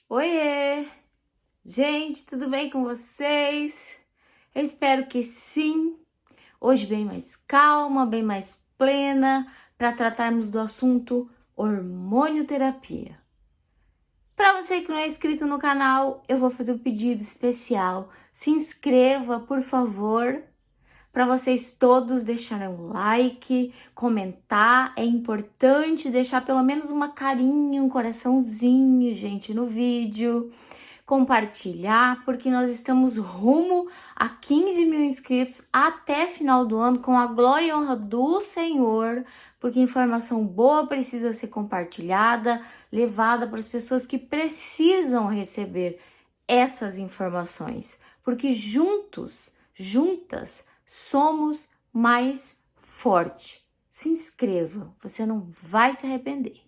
Oiê! Gente, tudo bem com vocês? Eu espero que sim. Hoje bem mais calma, bem mais plena, para tratarmos do assunto hormonioterapia. Para você que não é inscrito no canal, eu vou fazer um pedido especial. Se inscreva, por favor, para vocês todos deixarem um like, comentar. É importante deixar pelo menos uma carinha, um coraçãozinho, gente, no vídeo. Compartilhar, porque nós estamos rumo a 15 mil inscritos até final do ano, com a glória e honra do Senhor, porque informação boa precisa ser compartilhada, levada para as pessoas que precisam receber essas informações, porque juntas, somos mais fortes. Se inscreva, você não vai se arrepender.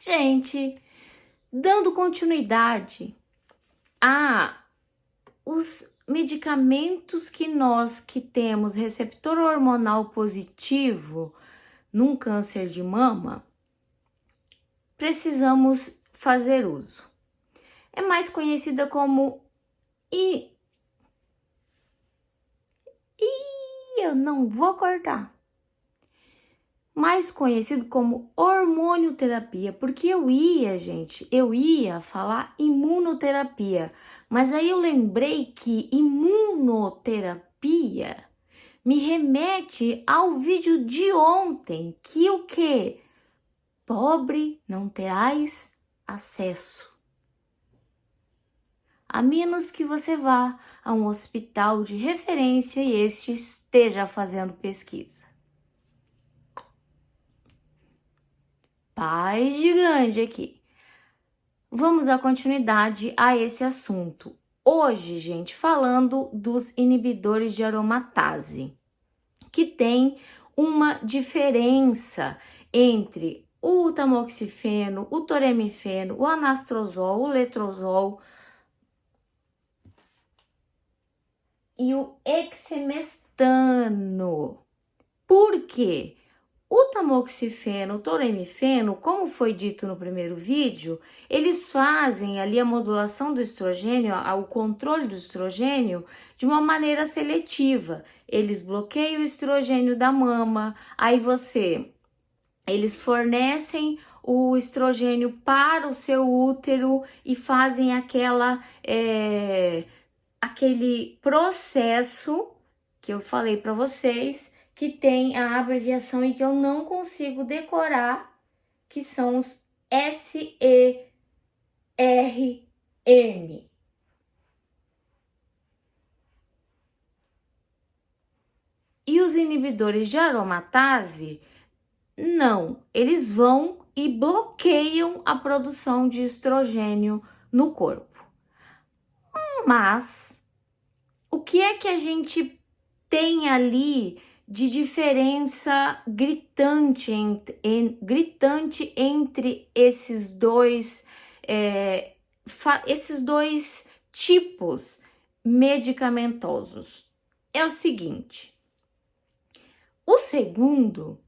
Gente, dando continuidade a os medicamentos que temos receptor hormonal positivo num câncer de mama, precisamos fazer uso. É mais conhecida como eu não vou cortar. Mais conhecido como hormonioterapia, porque eu ia falar imunoterapia, mas aí eu lembrei que imunoterapia me remete ao vídeo de ontem, que o quê? Pobre não terás acesso. A menos que você vá a um hospital de referência e este esteja fazendo pesquisa. Paz gigante aqui. Vamos dar continuidade a esse assunto. Hoje, gente, falando dos inibidores de aromatase, que tem uma diferença entre o tamoxifeno, o toremifeno, o anastrozol, o letrozol e o exemestano. Por quê? O tamoxifeno, o toremifeno, como foi dito no primeiro vídeo, eles fazem ali a modulação do estrogênio, o controle do estrogênio de uma maneira seletiva. Eles bloqueiam o estrogênio da mama, eles fornecem o estrogênio para o seu útero e fazem aquele processo que eu falei para vocês, que tem a abreviação e que eu não consigo decorar, que são os SERM. E os inibidores de aromatase, não, eles vão e bloqueiam a produção de estrogênio no corpo. Mas, o que é que a gente tem ali de diferença gritante entre esses dois tipos medicamentosos? É o seguinte: o segundo,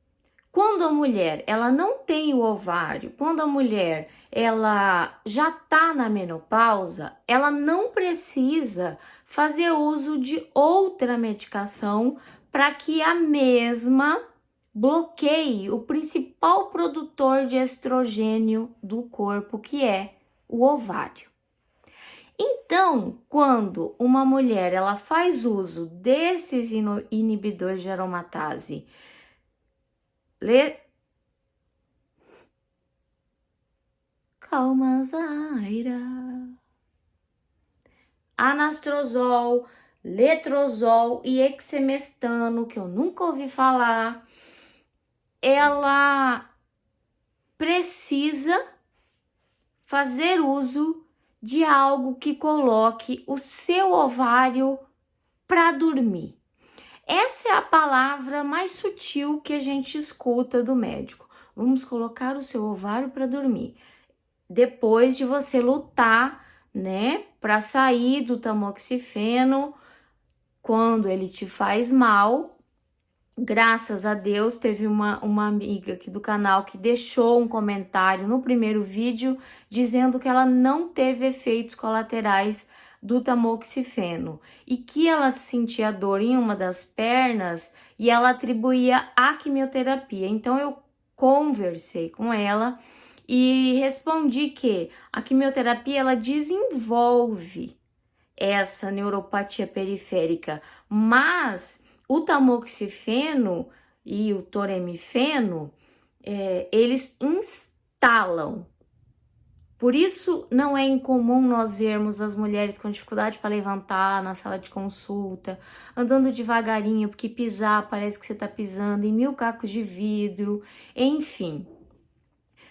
quando a mulher ela não tem o ovário, quando a mulher ela já está na menopausa, ela não precisa fazer uso de outra medicação para que a mesma bloqueie o principal produtor de estrogênio do corpo, que é o ovário. Então, quando uma mulher ela faz uso desses inibidores de aromatase, calma, Zaira, anastrozol, letrozol e exemestano, que eu nunca ouvi falar, ela precisa fazer uso de algo que coloque o seu ovário para dormir. Essa é a palavra mais sutil que a gente escuta do médico. Vamos colocar o seu ovário para dormir. Depois de você lutar, né, para sair do tamoxifeno, quando ele te faz mal, Graças a Deus, teve uma amiga aqui do canal que deixou um comentário no primeiro vídeo dizendo que ela não teve efeitos colaterais do tamoxifeno e que ela sentia dor em uma das pernas e ela atribuía à quimioterapia. Então eu conversei com ela e respondi que a quimioterapia ela desenvolve essa neuropatia periférica, mas o tamoxifeno e o toremifeno, eles instalam. Por isso, não é incomum nós vermos as mulheres com dificuldade para levantar na sala de consulta, andando devagarinho, porque pisar parece que você está pisando em 1000 cacos de vidro, enfim.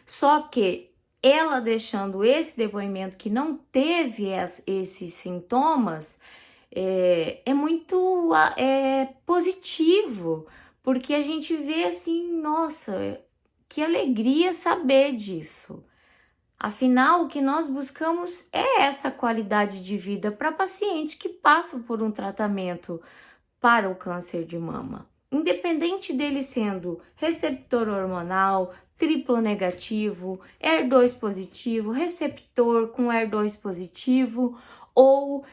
Só que ela deixando esse depoimento que não teve esses sintomas, é muito positivo, porque a gente vê assim, nossa, que alegria saber disso. Afinal, o que nós buscamos é essa qualidade de vida para paciente que passa por um tratamento para o câncer de mama. Independente dele sendo receptor hormonal, triplo negativo, HER2 positivo, receptor com HER2 positivo, ou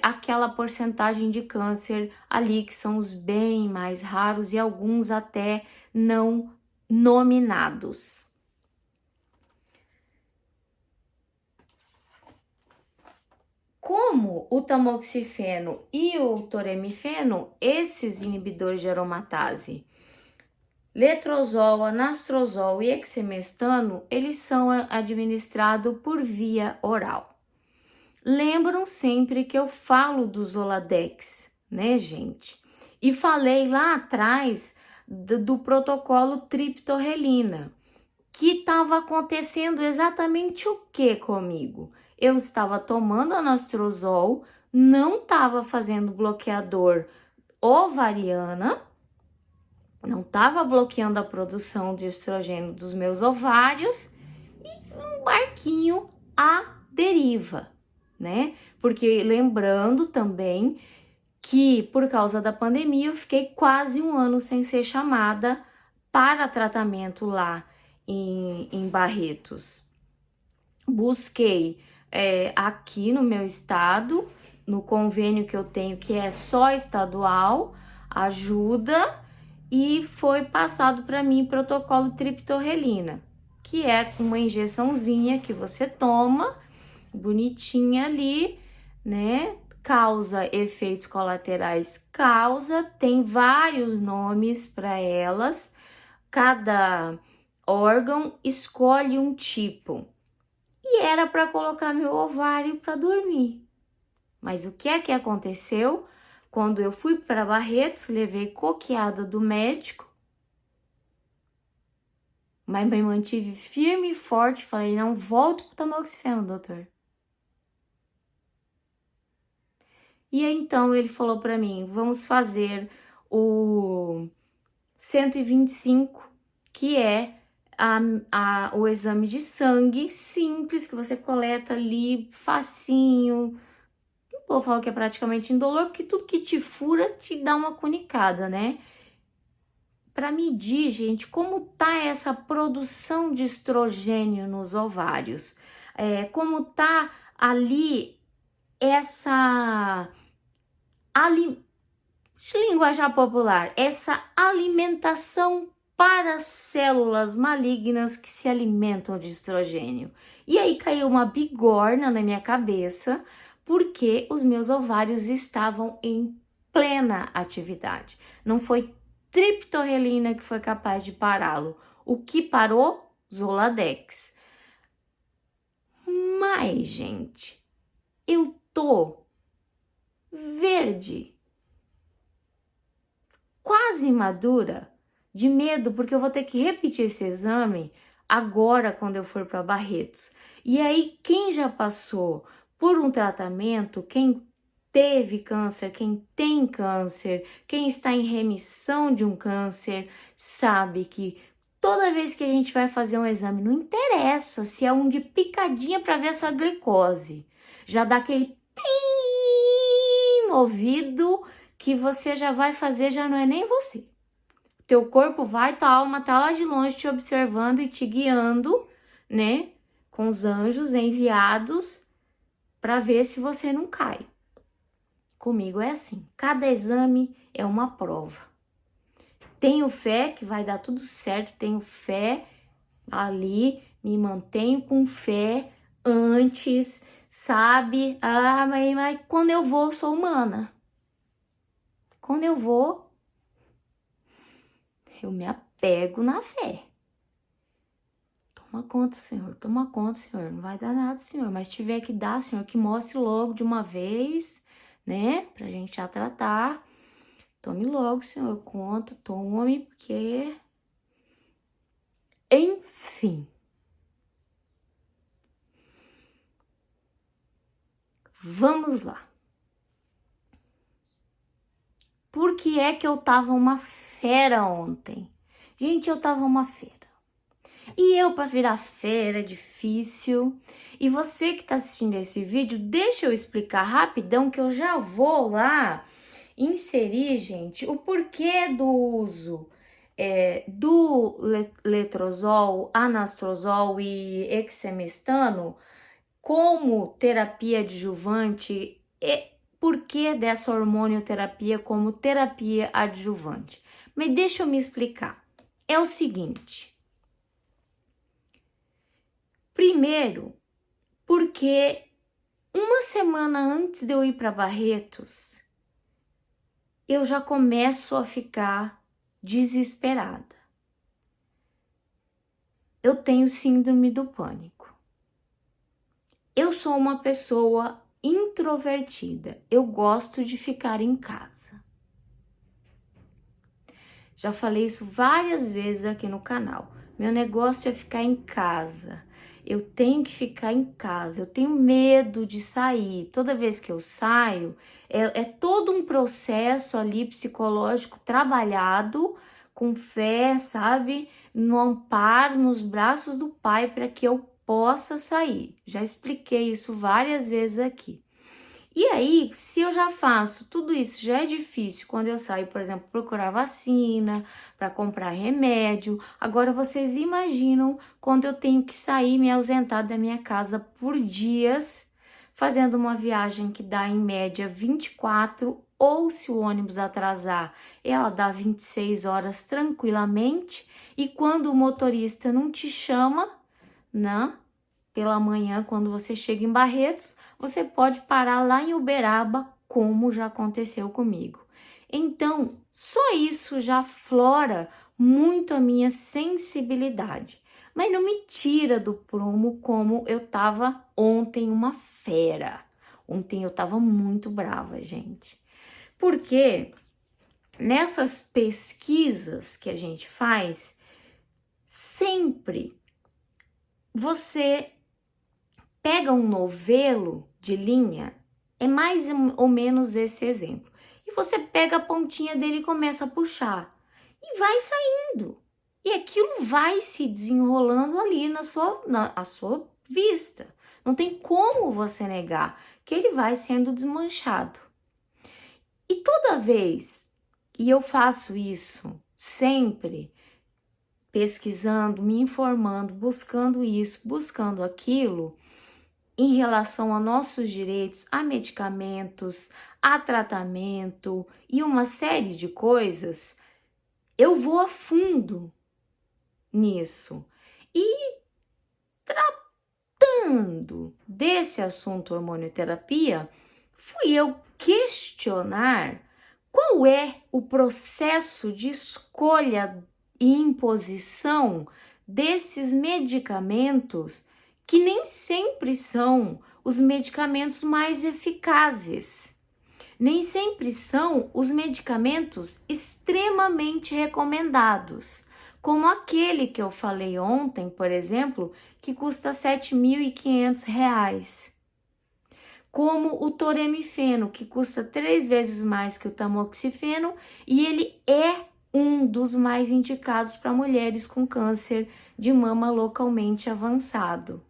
aquela porcentagem de câncer ali que são os bem mais raros e alguns até não nominados. Como o tamoxifeno e o toremifeno, esses inibidores de aromatase, letrozol, anastrozol e exemestano, eles são administrados por via oral. Lembram sempre que eu falo do Zoladex, né, gente? E falei lá atrás do protocolo triptorelina, que estava acontecendo exatamente o que comigo? Eu estava tomando anastrozol, não estava fazendo bloqueador ovariana, não estava bloqueando a produção de estrogênio dos meus ovários e um barquinho à deriva, né? Porque lembrando também que por causa da pandemia eu fiquei quase um ano sem ser chamada para tratamento lá em Barretos. Busquei aqui no meu estado, no convênio que eu tenho, que é só estadual, ajuda, e foi passado para mim protocolo triptorelina, que é uma injeçãozinha que você toma, bonitinha ali, né? Causa efeitos colaterais, tem vários nomes para elas, cada órgão escolhe um tipo. E era para colocar meu ovário para dormir. Mas o que é que aconteceu? Quando eu fui para Barretos, levei coqueada do médico, mas me mantive firme e forte, falei, não volto com o tamoxifeno, doutor. E aí, então ele falou para mim, vamos fazer o 125, que é o exame de sangue simples, que você coleta ali, facinho. Não vou falar que é praticamente indolor, porque tudo que te fura te dá uma cunicada, né? Para medir, gente, como tá essa produção de estrogênio nos ovários, como tá ali essa linguajar popular, essa alimentação para células malignas que se alimentam de estrogênio. E aí caiu uma bigorna na minha cabeça, porque os meus ovários estavam em plena atividade. Não foi triptorelina que foi capaz de pará-lo. O que parou? Zoladex. Mas, gente, eu tô verde, quase madura, de medo, porque eu vou ter que repetir esse exame agora quando eu for para Barretos. E aí, quem já passou por um tratamento, quem teve câncer, quem tem câncer, quem está em remissão de um câncer, sabe que toda vez que a gente vai fazer um exame, não interessa se é um de picadinha para ver a sua glicose, já dá aquele pim no ouvido que você já vai fazer, já não é nem você. Teu corpo vai, tua alma tá lá de longe te observando e te guiando, né? Com os anjos enviados para ver se você não cai. Comigo é assim, cada exame é uma prova. Tenho fé que vai dar tudo certo, tenho fé ali, me mantenho com fé antes, sabe? Mas quando eu vou, eu sou humana. Quando eu vou, eu me apego na fé. Toma conta, Senhor, toma conta, Senhor. Não vai dar nada, Senhor, mas tiver que dar, Senhor, que mostre logo de uma vez, né? Pra gente já tratar. Tome logo, Senhor, conta, tome, porque... Enfim. Vamos lá. Por que é que eu tava uma fera ontem? Gente, eu tava uma fera. E eu, para virar fera, é difícil. E você que tá assistindo esse vídeo, deixa eu explicar rapidão que eu já vou lá inserir, gente, o porquê do uso do letrozol, anastrozol e exemestano como terapia adjuvante e por que dessa hormonioterapia como terapia adjuvante. Mas deixa eu me explicar. É o seguinte. Primeiro, porque uma semana antes de eu ir para Barretos, eu já começo a ficar desesperada. Eu tenho síndrome do pânico. Eu sou uma pessoa introvertida. Eu gosto de ficar em casa. Já falei isso várias vezes aqui no canal. Meu negócio é ficar em casa. Eu tenho que ficar em casa. Eu tenho medo de sair. Toda vez que eu saio, é todo um processo ali psicológico trabalhado com fé, sabe? No amparo, nos braços do Pai para que eu possa sair. Já expliquei isso várias vezes aqui. E aí, se eu já faço tudo isso, já é difícil quando eu saio, por exemplo, procurar vacina, para comprar remédio. Agora vocês imaginam quando eu tenho que sair, me ausentar da minha casa por dias, fazendo uma viagem que dá em média 24, ou se o ônibus atrasar, ela dá 26 horas tranquilamente. E quando o motorista não te chama, né? Pela manhã, quando você chega em Barretos, você pode parar lá em Uberaba, como já aconteceu comigo. Então, só isso já aflora muito a minha sensibilidade. Mas não me tira do prumo como eu tava ontem, uma fera. Ontem eu tava muito brava, gente. Porque nessas pesquisas que a gente faz, sempre você pega um novelo de linha, é mais ou menos esse exemplo. E você pega a pontinha dele e começa a puxar. E vai saindo. E aquilo vai se desenrolando ali na sua vista. Não tem como você negar que ele vai sendo desmanchado. E toda vez, e eu faço isso sempre, pesquisando, me informando, buscando isso, buscando aquilo, em relação a nossos direitos, a medicamentos, a tratamento e uma série de coisas, eu vou a fundo nisso. E tratando desse assunto hormonioterapia, fui eu questionar qual é o processo de escolha e imposição desses medicamentos que nem sempre são os medicamentos mais eficazes. Nem sempre são os medicamentos extremamente recomendados, como aquele que eu falei ontem, por exemplo, que custa R$ 7.500. Como o toremifeno, que custa 3 vezes mais que o tamoxifeno, e ele é um dos mais indicados para mulheres com câncer de mama localmente avançado.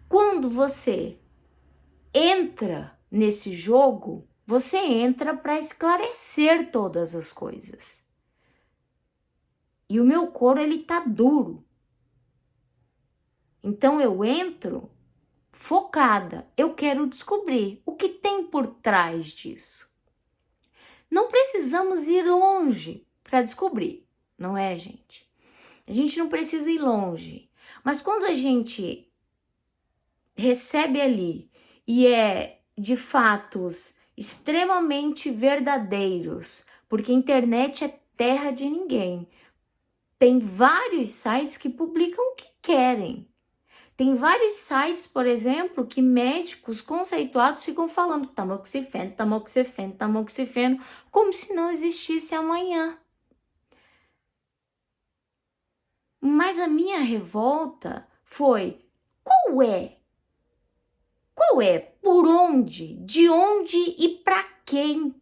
Quando você entra nesse jogo, você entra para esclarecer todas as coisas. e o meu couro ele tá duro. Então eu entro focada, eu quero descobrir o que tem por trás disso. Não precisamos ir longe para descobrir, não é, gente? A gente não precisa ir longe, mas quando a gente recebe ali e é de fatos extremamente verdadeiros, porque a internet é terra de ninguém. Tem vários sites que publicam o que querem. Tem vários sites, por exemplo, que médicos conceituados ficam falando tamoxifeno, tamoxifeno, tamoxifeno, como se não existisse amanhã. Mas a minha revolta foi, qual é? Qual é? Por onde? De onde e para quem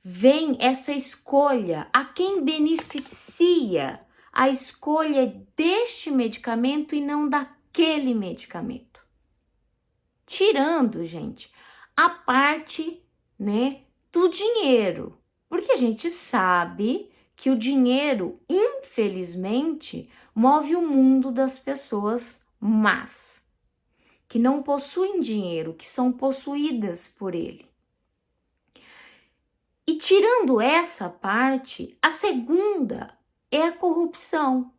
vem essa escolha? A quem beneficia a escolha deste medicamento e não daquele medicamento? Tirando, gente, a parte, né, do dinheiro. Porque a gente sabe que o dinheiro, infelizmente, move o mundo das pessoas más, que não possuem dinheiro, que são possuídas por ele. E tirando essa parte, a segunda é a corrupção.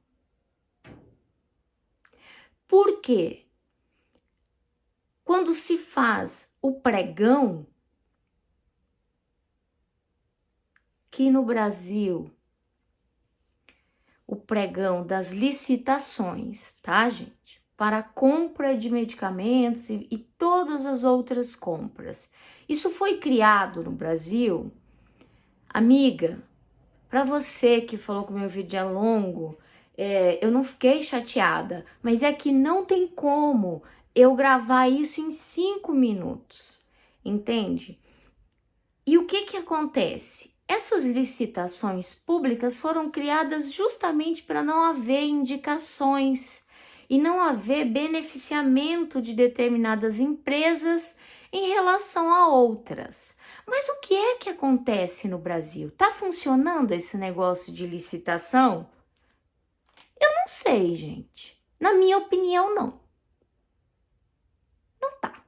Por quê? Quando se faz o pregão, que no Brasil, o pregão das licitações, tá, gente? Para a compra de medicamentos e todas as outras compras. Isso foi criado no Brasil, amiga, para você que falou que o meu vídeo é longo, eu não fiquei chateada, mas é que não tem como eu gravar isso em 5 minutos, entende? E o que acontece? Essas licitações públicas foram criadas justamente para não haver indicações e não haver beneficiamento de determinadas empresas em relação a outras. Mas o que acontece no Brasil? Tá funcionando esse negócio de licitação? Eu não sei, gente. Na minha opinião, não. Não tá.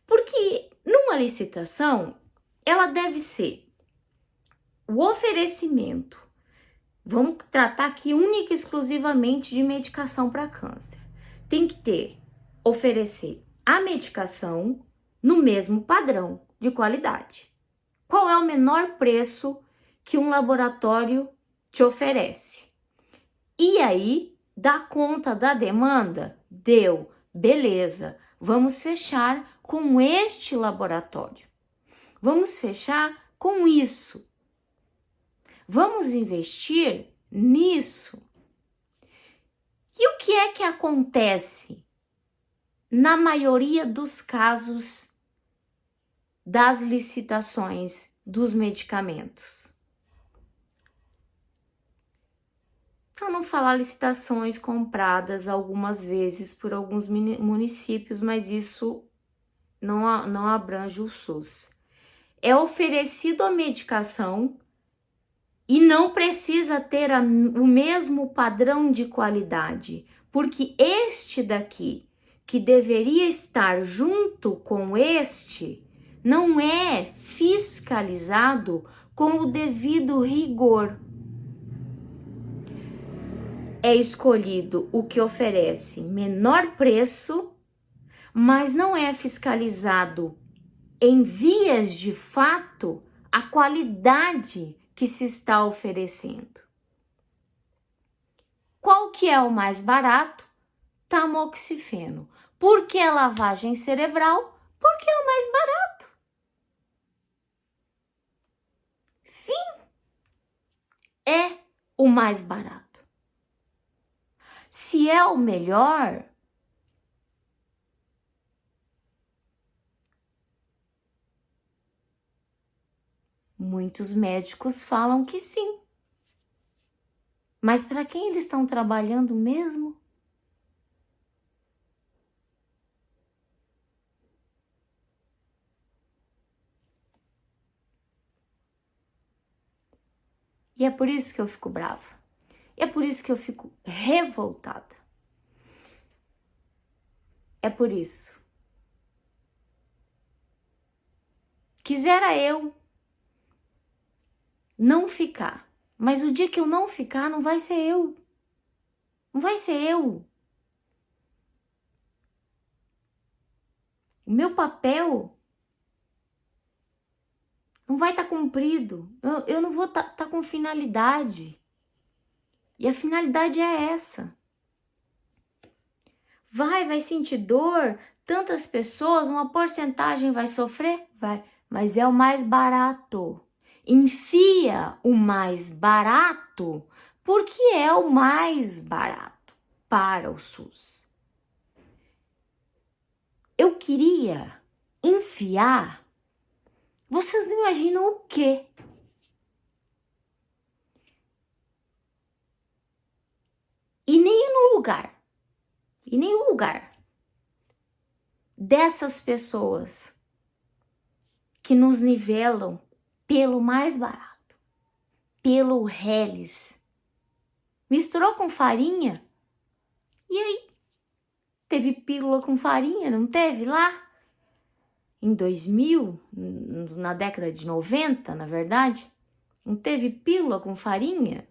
Porque numa licitação, ela deve ser o oferecimento. Vamos tratar aqui única e exclusivamente de medicação para câncer. Tem que oferecer a medicação no mesmo padrão de qualidade. Qual é o menor preço que um laboratório te oferece? E aí, dá conta da demanda? Deu, beleza. Vamos fechar com este laboratório. Vamos fechar com isso. Vamos investir nisso. E o que acontece na maioria dos casos das licitações dos medicamentos? Para não falar licitações compradas algumas vezes por alguns municípios, mas isso não abrange o SUS. É oferecido a medicação e não precisa ter o mesmo padrão de qualidade, porque este daqui, que deveria estar junto com este, não é fiscalizado com o devido rigor. É escolhido o que oferece menor preço, mas não é fiscalizado em vias de fato a qualidade que se está oferecendo. Qual que é o mais barato? Tamoxifeno. Por que lavagem cerebral? Porque é o mais barato. Fim. É o mais barato. Se é o melhor, muitos médicos falam que sim. Mas para quem eles estão trabalhando mesmo? E é por isso que eu fico brava. E é por isso que eu fico revoltada. É por isso. Quisera eu não ficar. Mas o dia que eu não ficar, não vai ser eu. Não vai ser eu. O meu papel não vai estar cumprido. Eu não vou estar com finalidade. E a finalidade é essa. Vai sentir dor. Tantas pessoas, uma porcentagem vai sofrer? Vai. Mas é o mais barato. Enfia o mais barato porque é o mais barato para o SUS. Eu queria enfiar, vocês não imaginam o quê? E nenhum lugar dessas pessoas que nos nivelam pelo mais barato, pelo reles, misturou com farinha, e aí? Teve pílula com farinha, não teve lá? Em 2000, na década de 90, na verdade, não teve pílula com farinha?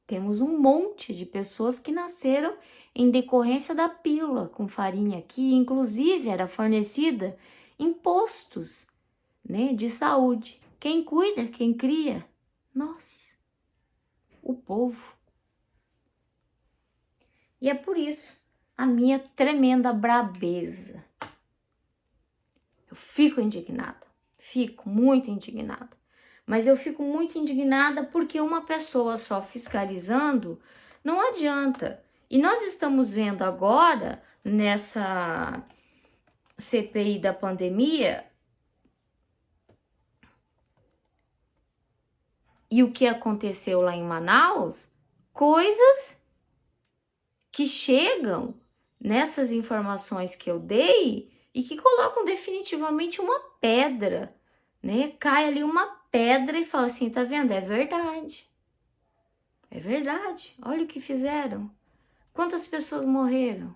Temos um monte de pessoas que nasceram em decorrência da pílula com farinha, que inclusive era fornecida em postos, né, de saúde. Quem cuida, quem cria? Nós, o povo. E é por isso a minha tremenda brabeza. Eu fico indignada, fico muito indignada. Mas eu fico muito indignada porque uma pessoa só fiscalizando não adianta. E nós estamos vendo agora, nessa CPI da pandemia, e o que aconteceu lá em Manaus, coisas que chegam nessas informações que eu dei e que colocam definitivamente uma pedra, né? Cai ali uma pedra e fala assim, tá vendo? É verdade. É verdade. Olha o que fizeram. Quantas pessoas morreram?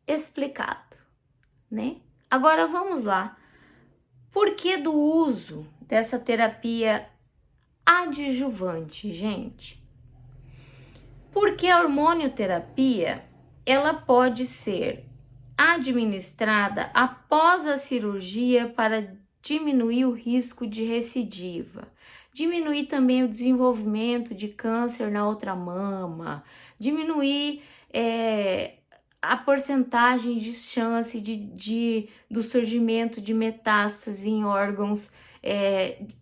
Explicado, né? Agora vamos lá. Por que do uso dessa terapia adjuvante, gente? Porque a hormonioterapia, ela pode ser administrada após a cirurgia para diminuir o risco de recidiva, diminuir também o desenvolvimento de câncer na outra mama, diminuir a porcentagem de chance do surgimento de metástase em órgãos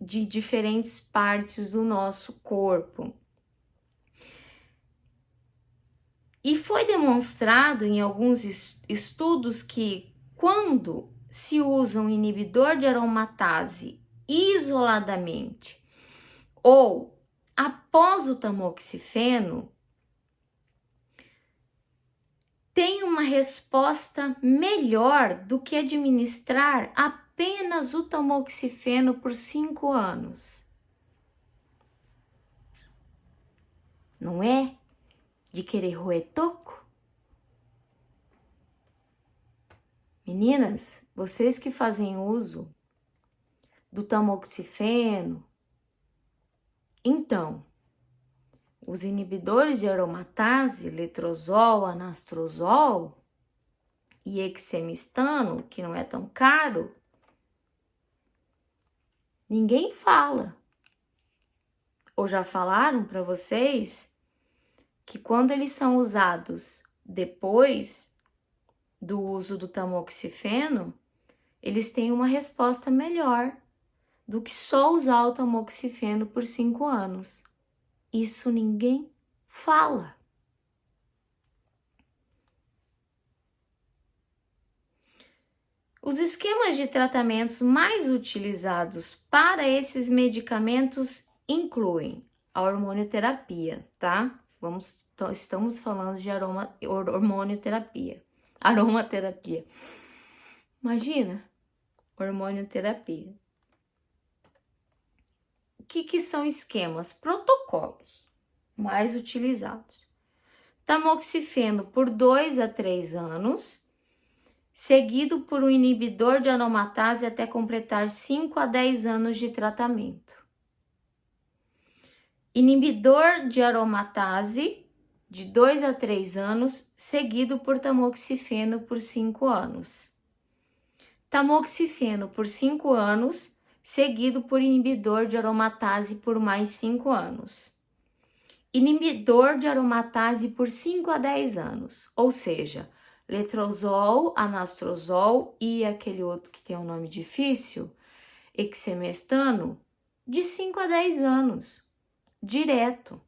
de diferentes partes do nosso corpo. E foi demonstrado em alguns estudos que quando se usa um inibidor de aromatase isoladamente ou após o tamoxifeno, tem uma resposta melhor do que administrar apenas o tamoxifeno por 5 anos. Não é? De querer roer toco? Meninas, vocês que fazem uso do tamoxifeno, então, os inibidores de aromatase, letrozol, anastrozol e exemestano, que não é tão caro, ninguém fala. Ou já falaram para vocês que quando eles são usados depois do uso do tamoxifeno, eles têm uma resposta melhor do que só usar o tamoxifeno por 5 anos. Isso ninguém fala. Os esquemas de tratamentos mais utilizados para esses medicamentos incluem a hormonioterapia, tá? Estamos falando de hormonioterapia. Aromaterapia. Imagina, hormonioterapia. O que são esquemas? Protocolos mais utilizados. Tamoxifeno por 2 a 3 anos, seguido por um inibidor de aromatase até completar 5 a 10 anos de tratamento. Inibidor de aromatase de 2 a 3 anos, seguido por tamoxifeno por 5 anos. Tamoxifeno por 5 anos, seguido por inibidor de aromatase por mais 5 anos. Inibidor de aromatase por 5 a 10 anos, ou seja, letrozol, anastrozol e aquele outro que tem um nome difícil, exemestano, de 5 a 10 anos, direto,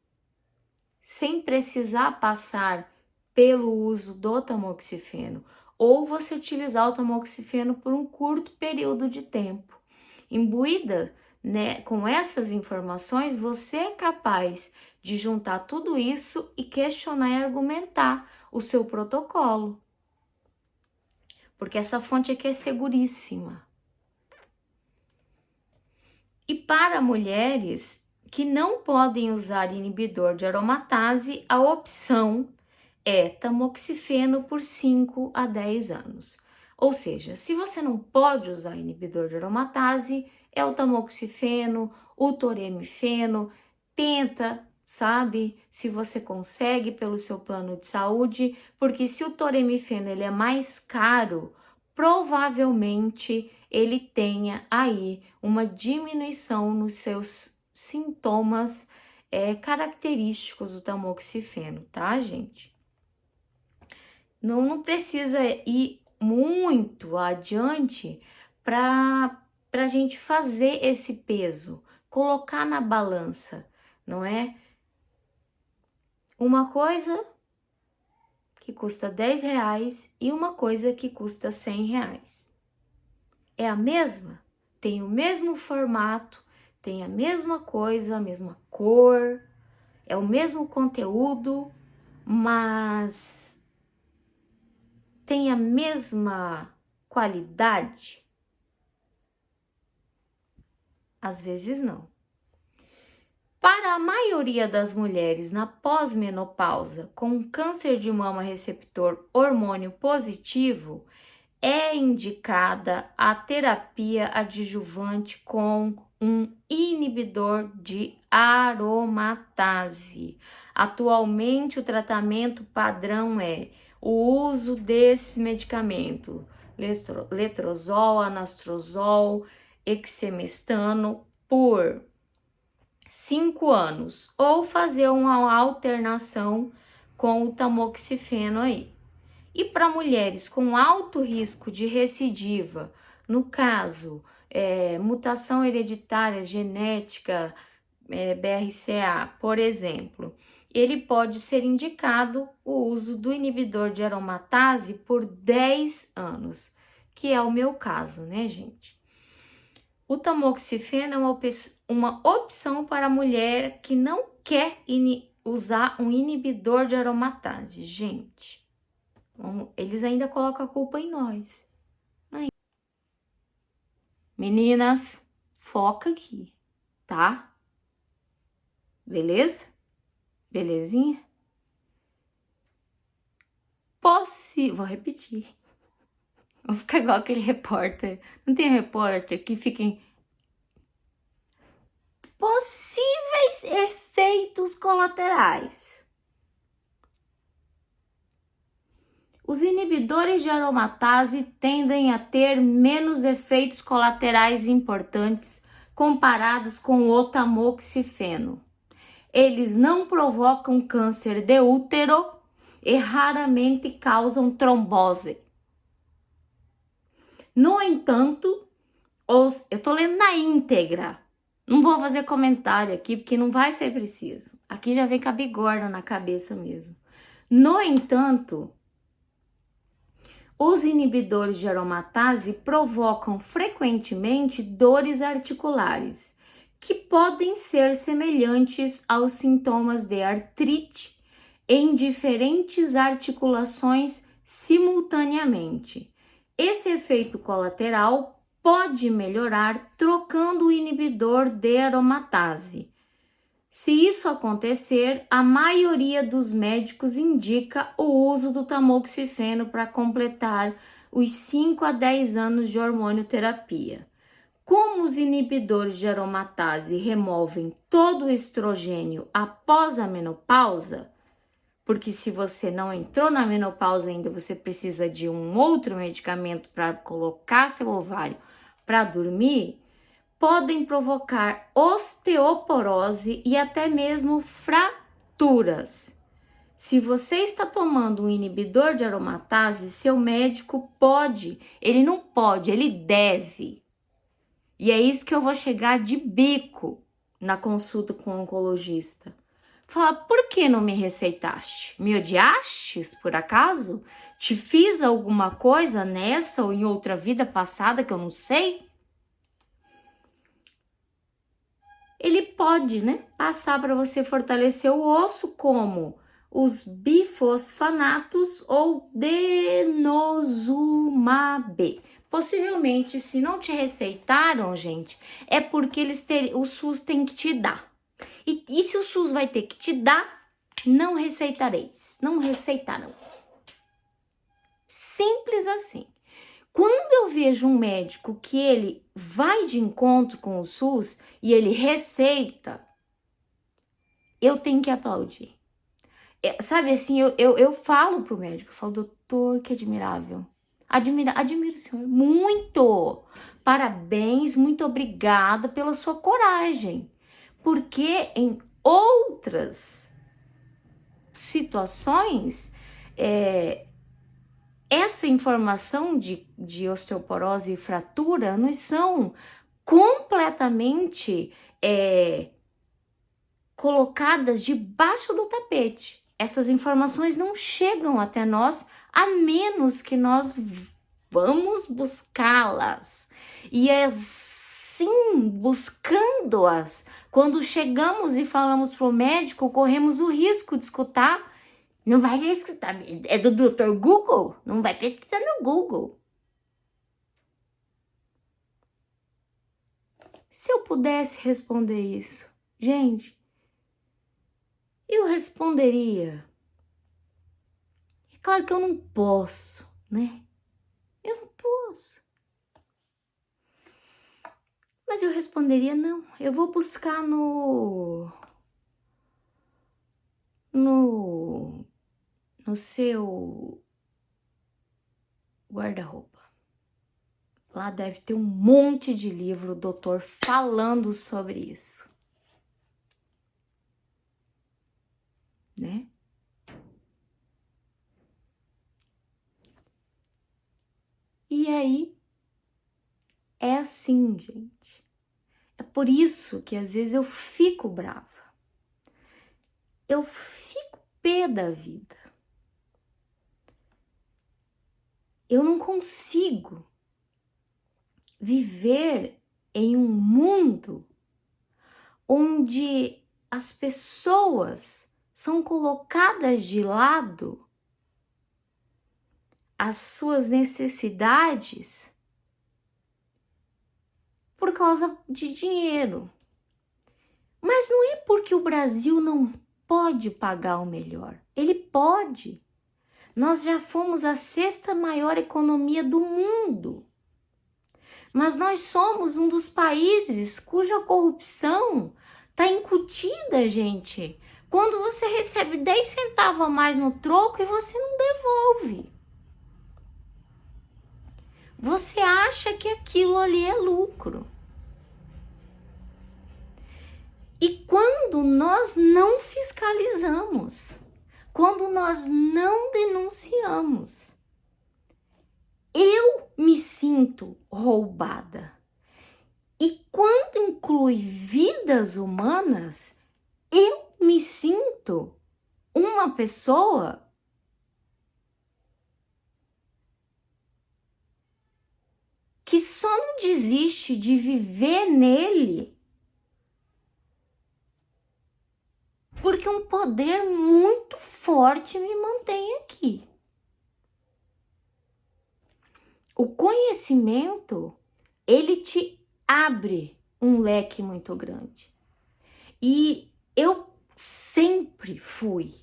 sem precisar passar pelo uso do tamoxifeno, ou você utilizar o tamoxifeno por um curto período de tempo. Imbuída, né, com essas informações, você é capaz de juntar tudo isso e questionar e argumentar o seu protocolo. Porque essa fonte aqui é seguríssima. E para mulheres que não podem usar inibidor de aromatase, a opção é tamoxifeno por 5 a 10 anos. Ou seja, se você não pode usar inibidor de aromatase, é o tamoxifeno, o toremifeno, tenta, sabe, se você consegue pelo seu plano de saúde, porque se o toremifeno ele é mais caro, provavelmente ele tenha aí uma diminuição nos seus sintomas característicos do tamoxifeno, tá, gente? Não precisa ir muito adiante para a gente fazer esse peso, colocar na balança, não é? Uma coisa que custa R$10 e uma coisa que custa R$100. É a mesma? Tem o mesmo formato, tem a mesma coisa, a mesma cor, é o mesmo conteúdo, mas tem a mesma qualidade? Às vezes não. Para a maioria das mulheres na pós-menopausa com câncer de mama receptor hormônio positivo, é indicada a terapia adjuvante com um inibidor de aromatase. Atualmente, o tratamento padrão é o uso desse medicamento, letrozol, anastrozol, exemestano, por 5 anos, ou fazer uma alternação com o tamoxifeno aí. E para mulheres com alto risco de recidiva, no caso, mutação hereditária genética, BRCA, por exemplo, ele pode ser indicado o uso do inibidor de aromatase por 10 anos, que é o meu caso, né, gente? O tamoxifeno é uma opção para a mulher que não quer usar um inibidor de aromatase, gente. Eles ainda colocam a culpa em nós. Meninas, foca aqui, tá? Beleza? Belezinha? Vou repetir. Vou ficar igual aquele repórter. Não tem repórter que fica em possíveis efeitos colaterais. Os inibidores de aromatase tendem a ter menos efeitos colaterais importantes comparados com o tamoxifeno. Eles não provocam câncer de útero e raramente causam trombose. No entanto, eu tô lendo na íntegra. Não vou fazer comentário aqui porque não vai ser preciso. Aqui já vem com a bigorna na cabeça mesmo. No entanto, os inibidores de aromatase provocam frequentemente dores articulares, que podem ser semelhantes aos sintomas de artrite em diferentes articulações simultaneamente. Esse efeito colateral pode melhorar trocando o inibidor de aromatase. Se isso acontecer, a maioria dos médicos indica o uso do tamoxifeno para completar os 5 a 10 anos de hormonioterapia. Como os inibidores de aromatase removem todo o estrogênio após a menopausa, porque se você não entrou na menopausa ainda, você precisa de um outro medicamento para colocar seu ovário para dormir, podem provocar osteoporose e até mesmo fraturas. Se você está tomando um inibidor de aromatase, seu médico ele não pode, ele deve. E é isso que eu vou chegar de bico na consulta com o oncologista. Falar, por que não me receitaste? Me odiastes, por acaso? Te fiz alguma coisa nessa ou em outra vida passada que eu não sei? Ele pode, passar para você fortalecer o osso como os bifosfanatos ou denosumab. Possivelmente, se não te receitaram, gente, é porque o SUS tem que te dar. E se o SUS vai ter que te dar, não receitareis. Não receitarão. Simples assim. Quando eu vejo um médico que ele vai de encontro com o SUS e ele receita, eu tenho que aplaudir. Sabe assim, eu falo pro médico, eu falo, doutor, que admirável. Admiro o senhor muito. Parabéns, muito obrigada pela sua coragem. Porque em outras situações, essa informação de osteoporose e fratura nos são completamente colocadas debaixo do tapete. Essas informações não chegam até nós a menos que nós vamos buscá-las. E assim, buscando-as, quando chegamos e falamos para o médico, corremos o risco de escutar. Não vai pesquisar, é do Dr. Google? Não vai pesquisar no Google. Se eu pudesse responder isso, gente, eu responderia. É claro que eu não posso, Eu não posso. Mas eu responderia, não, eu vou buscar no seu guarda-roupa. Lá deve ter um monte de livro, doutor, falando sobre isso. E aí, é assim, gente. É por isso que às vezes eu fico brava. Eu fico pé da vida. Eu não consigo viver em um mundo onde as pessoas são colocadas de lado, as suas necessidades, por causa de dinheiro. Mas não é porque o Brasil não pode pagar o melhor. Ele pode. Nós já fomos a 6ª maior economia do mundo. Mas nós somos um dos países cuja corrupção está incutida, gente. Quando você recebe 10 centavos a mais no troco e você não devolve. Você acha que aquilo ali é lucro. E quando nós não fiscalizamos, quando nós não denunciamos, eu me sinto roubada. E quando inclui vidas humanas, eu me sinto uma pessoa que só não desiste de viver nele porque um poder muito forte me mantém aqui. O conhecimento, ele te abre um leque muito grande. E eu sempre fui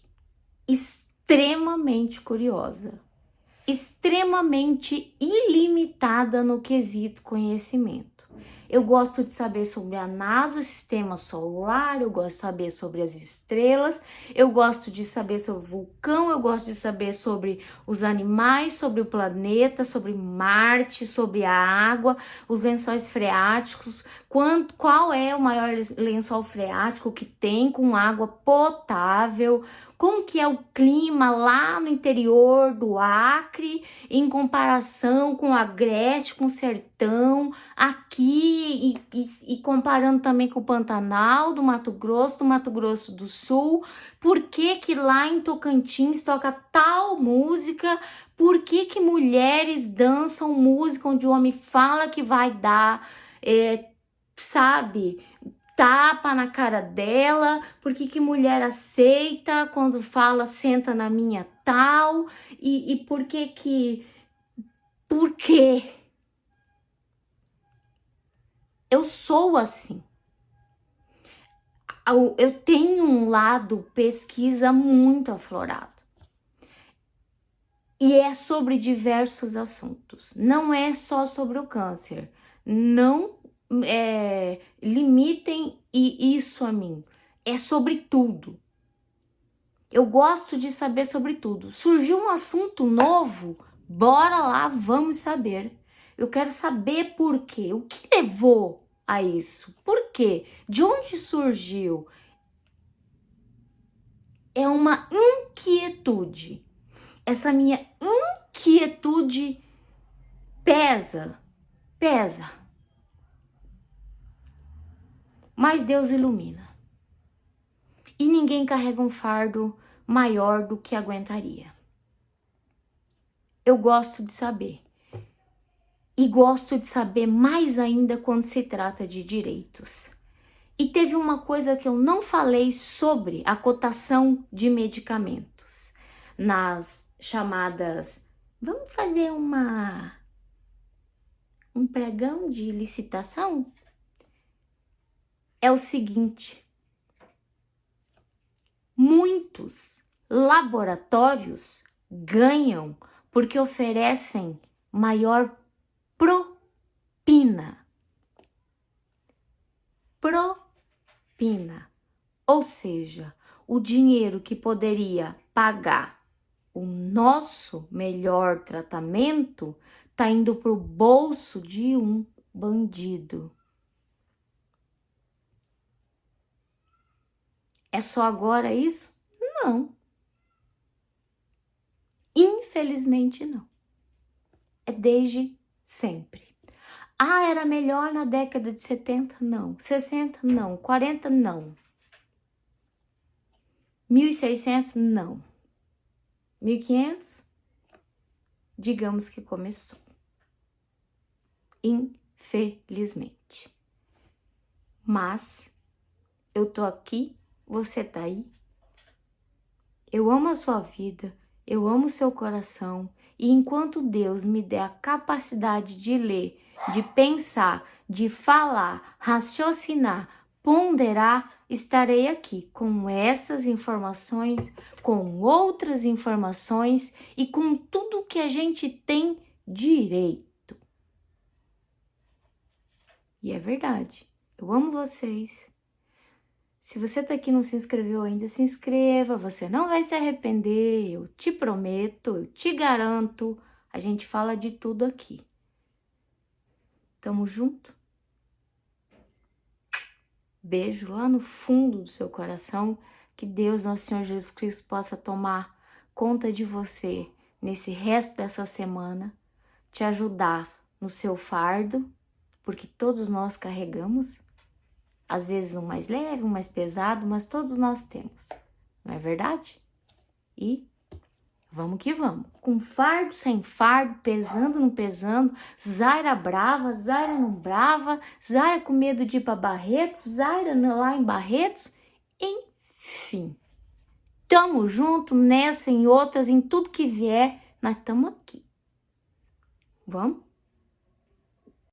extremamente curiosa, extremamente ilimitada no quesito conhecimento. Eu gosto de saber sobre a NASA, sistema solar, eu gosto de saber sobre as estrelas, eu gosto de saber sobre o vulcão, eu gosto de saber sobre os animais, sobre o planeta, sobre Marte, sobre a água, os lençóis freáticos, qual é o maior lençol freático que tem com água potável, como que é o clima lá no interior do Acre, em comparação com o Agreste, com o Sertão, aqui e comparando também com o Pantanal do Mato Grosso do Sul, por que que lá em Tocantins toca tal música, por que que mulheres dançam música onde o homem fala que vai dar, sabe, tapa na cara dela, por que que mulher aceita quando fala senta na minha tal, e por quê? Eu sou assim. Eu tenho um lado pesquisa muito aflorado. E é sobre diversos assuntos. Não é só sobre o câncer. Não limitem isso a mim. É sobre tudo. Eu gosto de saber sobre tudo. Surgiu um assunto novo, bora lá, vamos saber. Eu quero saber por quê. O que levou a isso? Por quê? De onde surgiu? É uma inquietude. Essa minha inquietude pesa. Mas Deus ilumina. E ninguém carrega um fardo maior do que aguentaria. Eu gosto de saber. E gosto de saber mais ainda quando se trata de direitos. E teve uma coisa que eu não falei sobre a cotação de medicamentos. Nas chamadas... Vamos fazer um pregão de licitação? É o seguinte... Muitos laboratórios ganham porque oferecem maior propina. Ou seja, o dinheiro que poderia pagar o nosso melhor tratamento está indo para o bolso de um bandido. É só agora isso? Não. Infelizmente não. É desde sempre. Ah, era melhor na década de 70? Não. 60? Não. 40? Não. 1600? Não. 1500? Digamos que começou. Infelizmente. Mas eu tô aqui, você tá aí. Eu amo a sua vida, eu amo o seu coração. E enquanto Deus me der a capacidade de ler, de pensar, de falar, raciocinar, ponderar, estarei aqui com essas informações, com outras informações e com tudo que a gente tem direito. E é verdade, eu amo vocês. Se você tá aqui e não se inscreveu ainda, se inscreva, você não vai se arrepender, eu te prometo, eu te garanto, a gente fala de tudo aqui. Tamo junto? Beijo lá no fundo do seu coração, que Deus, nosso Senhor Jesus Cristo, possa tomar conta de você nesse resto dessa semana, te ajudar no seu fardo, porque todos nós carregamos, às vezes um mais leve, um mais pesado, mas todos nós temos, não é verdade? E vamos que vamos, com fardo, sem fardo, pesando, não pesando, Zaira brava, Zaira não brava, Zaira com medo de ir para Barretos, Zaira lá em Barretos, enfim. Tamo junto nessa, em outras, em tudo que vier, nós estamos aqui. Vamos?